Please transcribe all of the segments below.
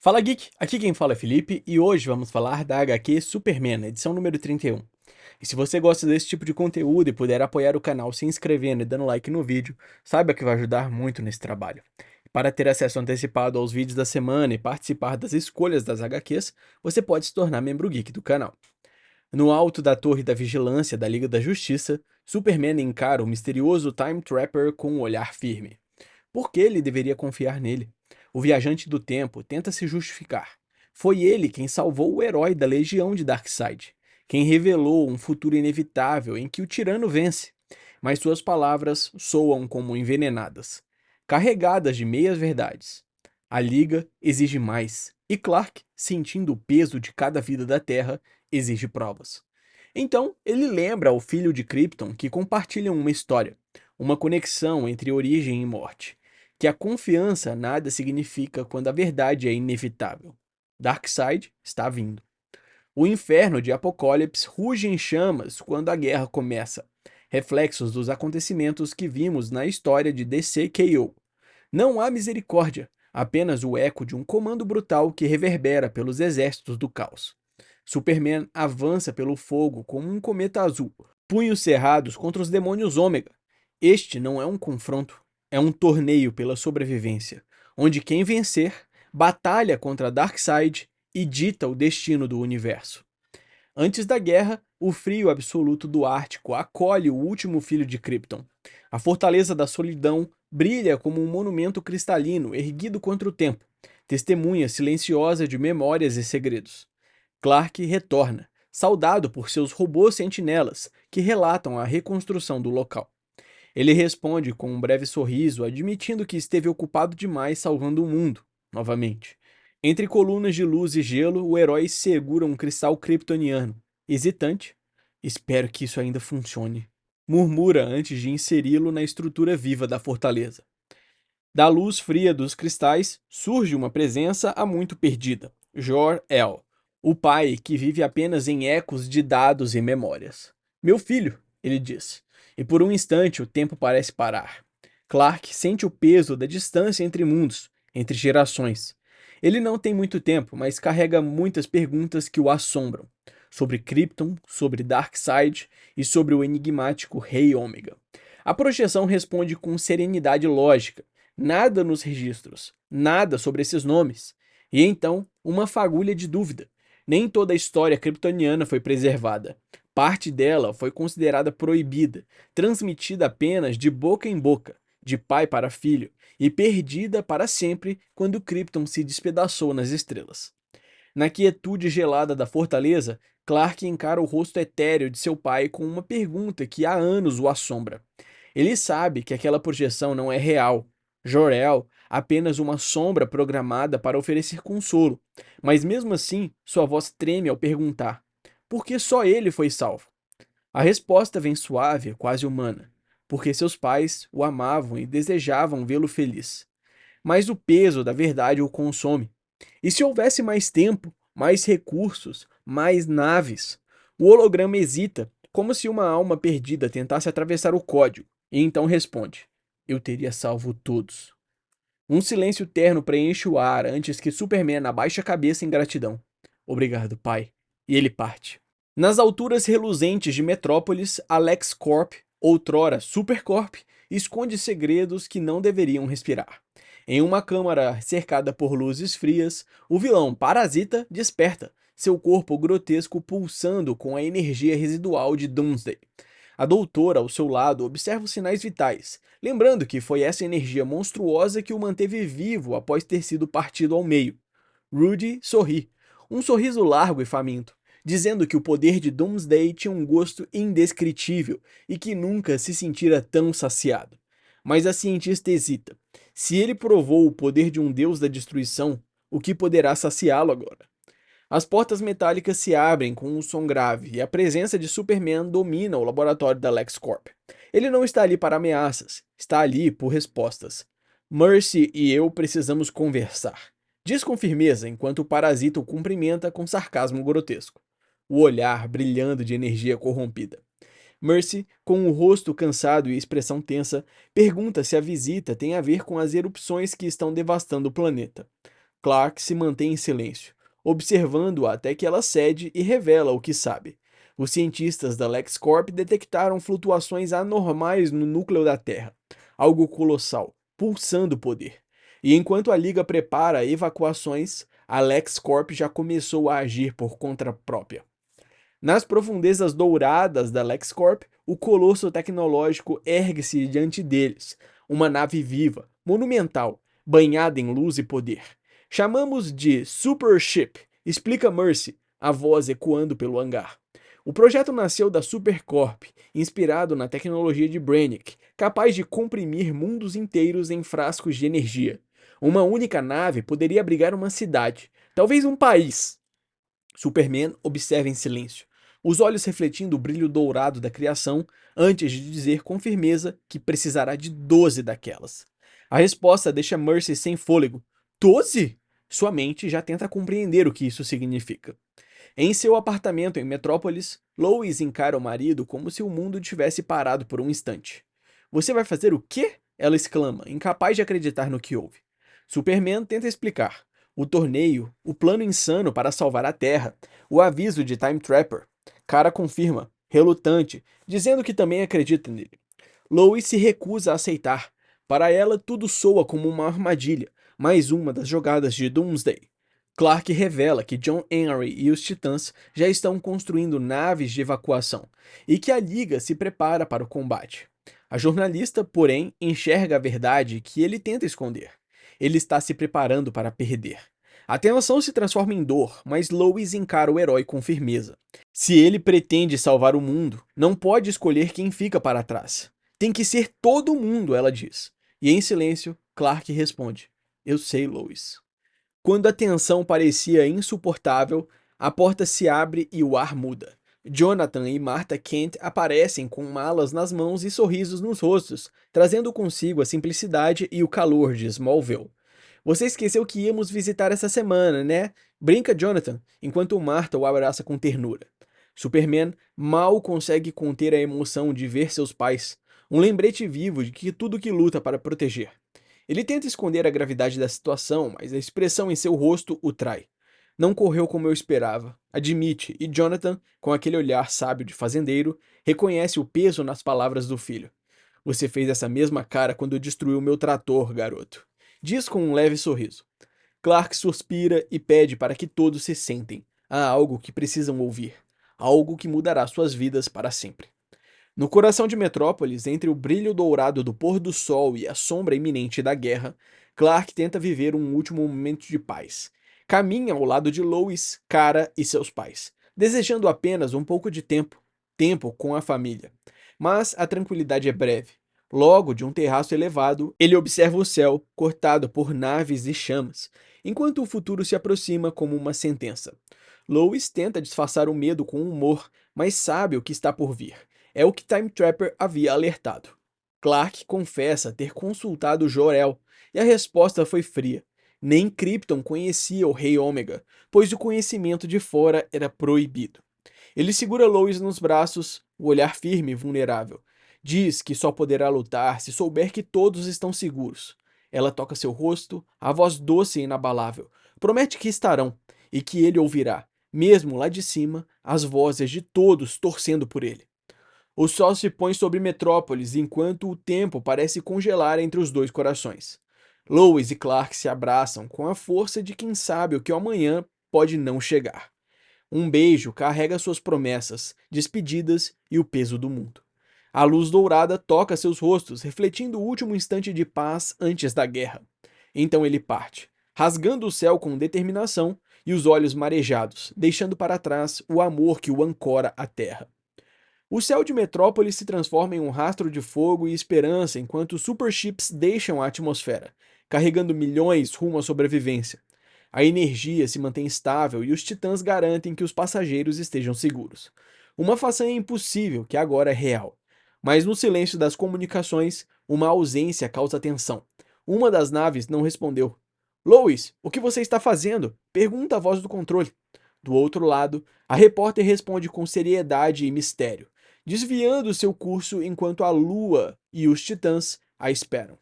Fala Geek, aqui quem fala é Felipe e hoje vamos falar da HQ Superman, edição número 31. E se você gosta desse tipo de conteúdo e puder apoiar o canal se inscrevendo e dando like no vídeo, saiba que vai ajudar muito nesse trabalho. Para ter acesso antecipado aos vídeos da semana e participar das escolhas das HQs, você pode se tornar membro geek do canal. No alto da Torre da Vigilância da Liga da Justiça, Superman encara o misterioso Time Trapper com um olhar firme. Por que ele deveria confiar nele? O viajante do tempo tenta se justificar. Foi ele quem salvou o herói da legião de Darkseid, quem revelou um futuro inevitável em que o tirano vence. Mas suas palavras soam como envenenadas, carregadas de meias-verdades. A Liga exige mais, e Clark, sentindo o peso de cada vida da Terra, exige provas. Então, ele lembra ao filho de Krypton que compartilham uma história, uma conexão entre origem e morte, que a confiança nada significa quando a verdade é inevitável. Darkseid está vindo. O inferno de Apocalipse ruge em chamas quando a guerra começa, reflexos dos acontecimentos que vimos na história de DCKO. Não há misericórdia, apenas o eco de um comando brutal que reverbera pelos exércitos do caos. Superman avança pelo fogo como um cometa azul, punhos cerrados contra os demônios Ômega. Este não é um confronto, é um torneio pela sobrevivência, onde quem vencer batalha contra Darkseid e dita o destino do universo. Antes da guerra, o frio absoluto do Ártico acolhe o último filho de Krypton. A Fortaleza da Solidão brilha como um monumento cristalino erguido contra o tempo, testemunha silenciosa de memórias e segredos. Clark retorna, saudado por seus robôs sentinelas, que relatam a reconstrução do local. Ele responde com um breve sorriso, admitindo que esteve ocupado demais salvando o mundo, novamente. Entre colunas de luz e gelo, o herói segura um cristal kryptoniano. Hesitante, espero que isso ainda funcione. Murmura antes de inseri-lo na estrutura viva da fortaleza. Da luz fria dos cristais surge uma presença há muito perdida: Jor-El, o pai que vive apenas em ecos de dados e memórias. Meu filho, ele diz, e por um instante o tempo parece parar. Clark sente o peso da distância entre mundos, entre gerações. Ele não tem muito tempo, mas carrega muitas perguntas que o assombram. Sobre Krypton, sobre Darkseid e sobre o enigmático Rei Ômega. A projeção responde com serenidade lógica. Nada nos registros, nada sobre esses nomes. E então, uma fagulha de dúvida. Nem toda a história kryptoniana foi preservada. Parte dela foi considerada proibida, transmitida apenas de boca em boca, de pai para filho, e perdida para sempre quando Krypton se despedaçou nas estrelas. Na quietude gelada da fortaleza, Clark encara o rosto etéreo de seu pai com uma pergunta que há anos o assombra. Ele sabe que aquela projeção não é real. Jor-El, apenas uma sombra programada para oferecer consolo. Mas mesmo assim, sua voz treme ao perguntar: por que só ele foi salvo? A resposta vem suave, quase humana. Porque seus pais o amavam e desejavam vê-lo feliz. Mas o peso da verdade o consome. E se houvesse mais tempo, mais recursos, mais naves? O holograma hesita, como se uma alma perdida tentasse atravessar o código, e então responde: eu teria salvo todos. Um silêncio terno preenche o ar antes que Superman abaixe a cabeça em gratidão. Obrigado, pai. E ele parte. Nas alturas reluzentes de Metrópolis, Alex Corp, outrora Supercorp, esconde segredos que não deveriam respirar. Em uma câmara cercada por luzes frias, o vilão Parasita desperta, seu corpo grotesco pulsando com a energia residual de Doomsday. A doutora, ao seu lado, observa os sinais vitais, lembrando que foi essa energia monstruosa que o manteve vivo após ter sido partido ao meio. Rudy sorri, um sorriso largo e faminto, dizendo que o poder de Doomsday tinha um gosto indescritível e que nunca se sentira tão saciado. Mas a cientista hesita. Se ele provou o poder de um deus da destruição, o que poderá saciá-lo agora? As portas metálicas se abrem com um som grave e a presença de Superman domina o laboratório da LexCorp. Ele não está ali para ameaças, está ali por respostas. Mercy e eu precisamos conversar. Diz com firmeza enquanto o parasita o cumprimenta com sarcasmo grotesco, o olhar brilhando de energia corrompida. Mercy, com o rosto cansado e expressão tensa, pergunta se a visita tem a ver com as erupções que estão devastando o planeta. Clark se mantém em silêncio, observando-a até que ela cede e revela o que sabe. Os cientistas da LexCorp detectaram flutuações anormais no núcleo da Terra, algo colossal, pulsando poder. E enquanto a Liga prepara evacuações, a LexCorp já começou a agir por conta própria. Nas profundezas douradas da LexCorp, o colosso tecnológico ergue-se diante deles, uma nave viva, monumental, banhada em luz e poder. Chamamos de Supership, explica Mercy, a voz ecoando pelo hangar. O projeto nasceu da Supercorp, inspirado na tecnologia de Brainiac, capaz de comprimir mundos inteiros em frascos de energia. Uma única nave poderia abrigar uma cidade, talvez um país. Superman observa em silêncio, os olhos refletindo o brilho dourado da criação, antes de dizer com firmeza que precisará de 12 daquelas. A resposta deixa Mercy sem fôlego. 12? Sua mente já tenta compreender o que isso significa. Em seu apartamento em Metrópolis, Lois encara o marido como se o mundo tivesse parado por um instante. Você vai fazer o quê? Ela exclama, incapaz de acreditar no que ouve. Superman tenta explicar. O torneio, o plano insano para salvar a Terra, o aviso de Time Trapper. Kara confirma, relutante, dizendo que também acredita nele. Lois se recusa a aceitar. Para ela, tudo soa como uma armadilha, mais uma das jogadas de Doomsday. Clark revela que John Henry e os Titãs já estão construindo naves de evacuação e que a Liga se prepara para o combate. A jornalista, porém, enxerga a verdade que ele tenta esconder. Ele está se preparando para perder. A tensão se transforma em dor, mas Lois encara o herói com firmeza. Se ele pretende salvar o mundo, não pode escolher quem fica para trás. Tem que ser todo mundo, ela diz. E em silêncio, Clark responde: Eu sei, Lois. Quando a tensão parecia insuportável, a porta se abre e o ar muda. Jonathan e Martha Kent aparecem com malas nas mãos e sorrisos nos rostos, trazendo consigo a simplicidade e o calor de Smallville. Você esqueceu que íamos visitar essa semana, né? Brinca Jonathan, enquanto Martha o abraça com ternura. Superman mal consegue conter a emoção de ver seus pais, um lembrete vivo de que tudo que luta para proteger. Ele tenta esconder a gravidade da situação, mas a expressão em seu rosto o trai. Não correu como eu esperava, admite, e Jonathan, com aquele olhar sábio de fazendeiro, reconhece o peso nas palavras do filho. Você fez essa mesma cara quando destruiu meu trator, garoto. Diz com um leve sorriso. Clark suspira e pede para que todos se sentem. Há algo que precisam ouvir. Algo que mudará suas vidas para sempre. No coração de Metrópolis, entre o brilho dourado do pôr do sol e a sombra iminente da guerra, Clark tenta viver um último momento de paz. Caminha ao lado de Lois, Kara e seus pais, desejando apenas um pouco de tempo, tempo com a família. Mas a tranquilidade é breve. Logo, de um terraço elevado, ele observa o céu, cortado por naves e chamas, enquanto o futuro se aproxima como uma sentença. Lois tenta disfarçar o medo com humor, mas sabe o que está por vir. É o que Time Trapper havia alertado. Clark confessa ter consultado Jor-El, e a resposta foi fria. Nem Krypton conhecia o Rei Ômega, pois o conhecimento de fora era proibido. Ele segura Lois nos braços, o olhar firme e vulnerável. Diz que só poderá lutar se souber que todos estão seguros. Ela toca seu rosto, a voz doce e inabalável. Promete que estarão, e que ele ouvirá, mesmo lá de cima, as vozes de todos torcendo por ele. O sol se põe sobre Metrópolis enquanto o tempo parece congelar entre os dois corações. Lois e Clark se abraçam com a força de quem sabe o que o amanhã pode não chegar. Um beijo carrega suas promessas, despedidas e o peso do mundo. A luz dourada toca seus rostos, refletindo o último instante de paz antes da guerra. Então ele parte, rasgando o céu com determinação e os olhos marejados, deixando para trás o amor que o ancora à terra. O céu de Metrópolis se transforma em um rastro de fogo e esperança enquanto os superships deixam a atmosfera, carregando milhões rumo à sobrevivência. A energia se mantém estável e os titãs garantem que os passageiros estejam seguros. Uma façanha impossível que agora é real. Mas no silêncio das comunicações, uma ausência causa tensão. Uma das naves não respondeu. Lois, o que você está fazendo? Pergunta a voz do controle. Do outro lado, a repórter responde com seriedade e mistério, desviando seu curso enquanto a Lua e os Titãs a esperam.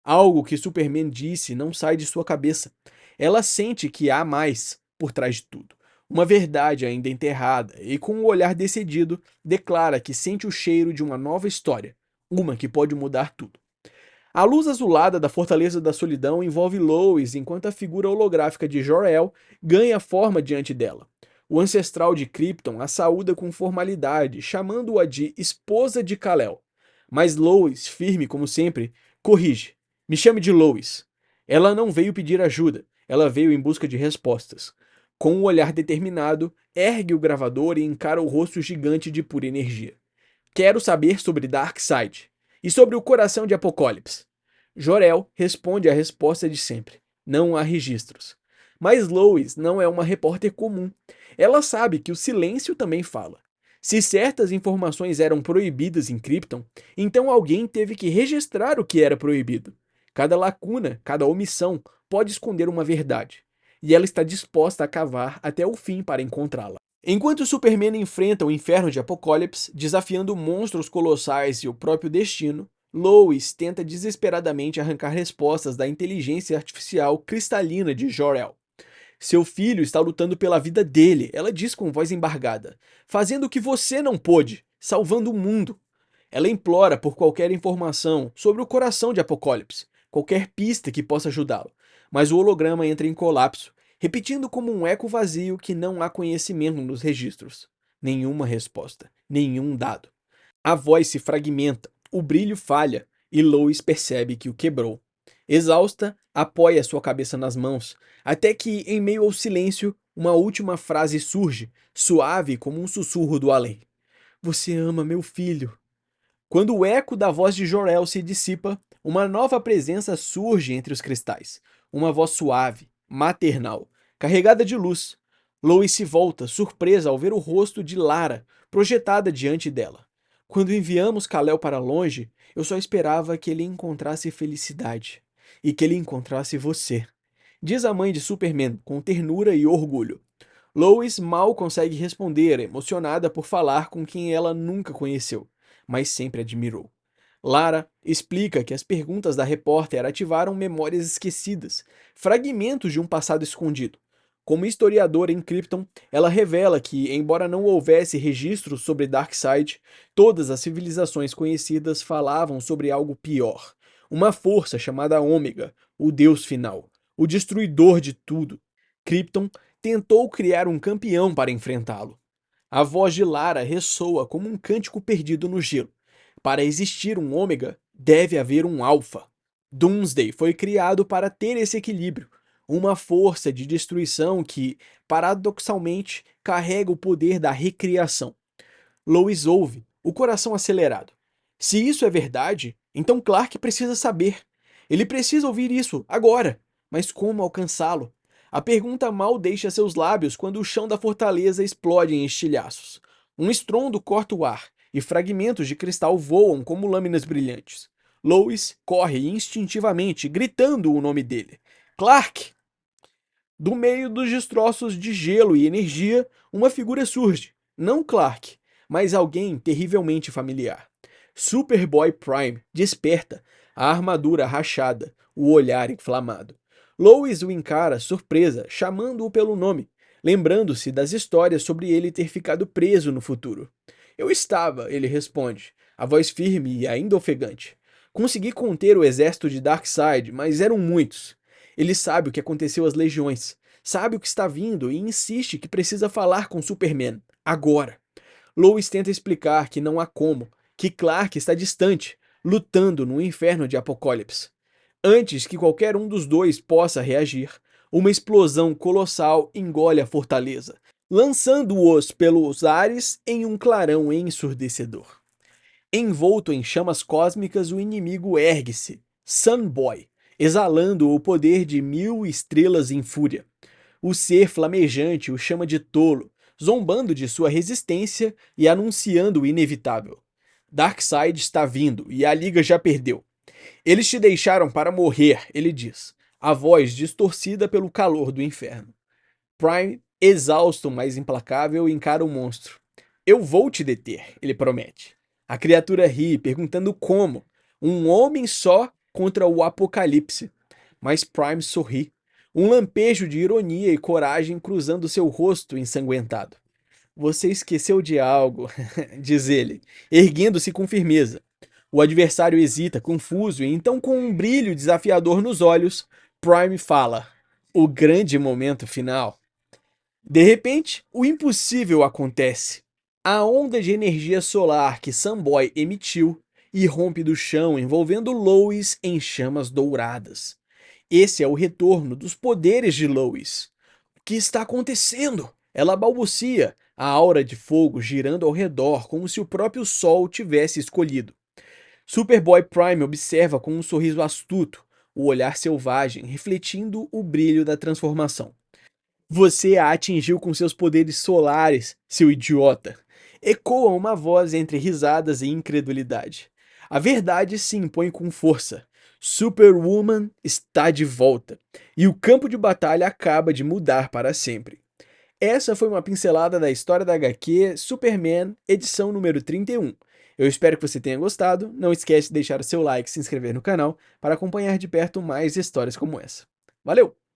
Algo que Superman disse não sai de sua cabeça. Ela sente que há mais por trás de tudo. Uma verdade ainda enterrada, e com um olhar decidido, declara que sente o cheiro de uma nova história, uma que pode mudar tudo. A luz azulada da Fortaleza da Solidão envolve Lois enquanto a figura holográfica de Jor-El ganha forma diante dela. O ancestral de Krypton a saúda com formalidade, chamando-a de esposa de Kal-El. Mas Lois, firme como sempre, corrige. Me chame de Lois. Ela não veio pedir ajuda, ela veio em busca de respostas. Com um olhar determinado, ergue o gravador e encara o rosto gigante de pura energia. Quero saber sobre Darkseid e sobre o coração de Apocalipse. Jor-El responde a resposta de sempre. Não há registros. Mas Lois não é uma repórter comum. Ela sabe que o silêncio também fala. Se certas informações eram proibidas em Krypton, então alguém teve que registrar o que era proibido. Cada lacuna, cada omissão pode esconder uma verdade. E ela está disposta a cavar até o fim para encontrá-la. Enquanto Superman enfrenta o inferno de Apocalipse, desafiando monstros colossais e o próprio destino, Lois tenta desesperadamente arrancar respostas da inteligência artificial cristalina de Jor-El. Seu filho está lutando pela vida dele, ela diz com voz embargada, fazendo o que você não pôde, salvando o mundo. Ela implora por qualquer informação sobre o coração de Apocalipse, qualquer pista que possa ajudá-lo, mas o holograma entra em colapso, repetindo como um eco vazio que não há conhecimento nos registros. Nenhuma resposta, nenhum dado. A voz se fragmenta, o brilho falha e Lois percebe que o quebrou. Exausta, apoia sua cabeça nas mãos, até que, em meio ao silêncio, uma última frase surge, suave como um sussurro do além. Você ama meu filho. Quando o eco da voz de Jor-El se dissipa, uma nova presença surge entre os cristais. Uma voz suave, maternal, carregada de luz. Lois se volta, surpresa ao ver o rosto de Lara projetada diante dela. Quando enviamos Kal-El para longe, eu só esperava que ele encontrasse felicidade. E que ele encontrasse você. Diz a mãe de Superman com ternura e orgulho. Lois mal consegue responder, emocionada por falar com quem ela nunca conheceu, mas sempre admirou. Lara explica que as perguntas da repórter ativaram memórias esquecidas, fragmentos de um passado escondido. Como historiadora em Krypton, ela revela que, embora não houvesse registros sobre Darkseid, todas as civilizações conhecidas falavam sobre algo pior. Uma força chamada Ômega, o Deus final, o destruidor de tudo. Krypton tentou criar um campeão para enfrentá-lo. A voz de Lara ressoa como um cântico perdido no gelo. Para existir um ômega, deve haver um alfa. Doomsday foi criado para ter esse equilíbrio, uma força de destruição que, paradoxalmente, carrega o poder da recriação. Lois ouve, o coração acelerado. Se isso é verdade, então Clark precisa saber. Ele precisa ouvir isso, agora. Mas como alcançá-lo? A pergunta mal deixa seus lábios quando o chão da fortaleza explode em estilhaços. Um estrondo corta o ar, e fragmentos de cristal voam como lâminas brilhantes. Lois corre instintivamente, gritando o nome dele. Clark! Do meio dos destroços de gelo e energia, uma figura surge. Não Clark, mas alguém terrivelmente familiar. Superboy Prime desperta, a armadura rachada, o olhar inflamado. Lois o encara, surpresa, chamando-o pelo nome, lembrando-se das histórias sobre ele ter ficado preso no futuro. Eu estava, ele responde, a voz firme e ainda ofegante. Consegui conter o exército de Darkseid, mas eram muitos. Ele sabe o que aconteceu às legiões, sabe o que está vindo e insiste que precisa falar com Superman, agora. Lois tenta explicar que não há como, que Clark está distante, lutando no inferno de Apocalipse. Antes que qualquer um dos dois possa reagir, uma explosão colossal engole a fortaleza, lançando-os pelos ares em um clarão ensurdecedor. Envolto em chamas cósmicas, o inimigo ergue-se, Sunboy, exalando o poder de 1000 estrelas em fúria. O ser flamejante o chama de tolo, zombando de sua resistência e anunciando o inevitável. Darkseid está vindo e a Liga já perdeu. Eles te deixaram para morrer, ele diz, a voz distorcida pelo calor do inferno. Prime, exausto, mas implacável, encara o monstro. Eu vou te deter, ele promete. A criatura ri, perguntando como. Um homem só contra o apocalipse. Mas Prime sorri. um lampejo de ironia e coragem cruzando seu rosto ensanguentado. Você esqueceu de algo, diz ele, erguendo-se com firmeza. O adversário hesita, confuso, e então, com um brilho desafiador nos olhos, Prime fala: o grande momento final. De repente, o impossível acontece. A onda de energia solar que Samboy emitiu irrompe do chão, envolvendo Lois em chamas douradas. Esse é o retorno dos poderes de Lois. O que está acontecendo? Ela balbucia, a aura de fogo girando ao redor como se o próprio sol tivesse escolhido. Superboy Prime observa com um sorriso astuto, o olhar selvagem refletindo o brilho da transformação. Você a atingiu com seus poderes solares, seu idiota. Ecoa uma voz entre risadas e incredulidade. A verdade se impõe com força. Superwoman está de volta. E o campo de batalha acaba de mudar para sempre. Essa foi uma pincelada da história da HQ Superman, edição número 31. Eu espero que você tenha gostado. Não esquece de deixar o seu like e se inscrever no canal para acompanhar de perto mais histórias como essa. Valeu!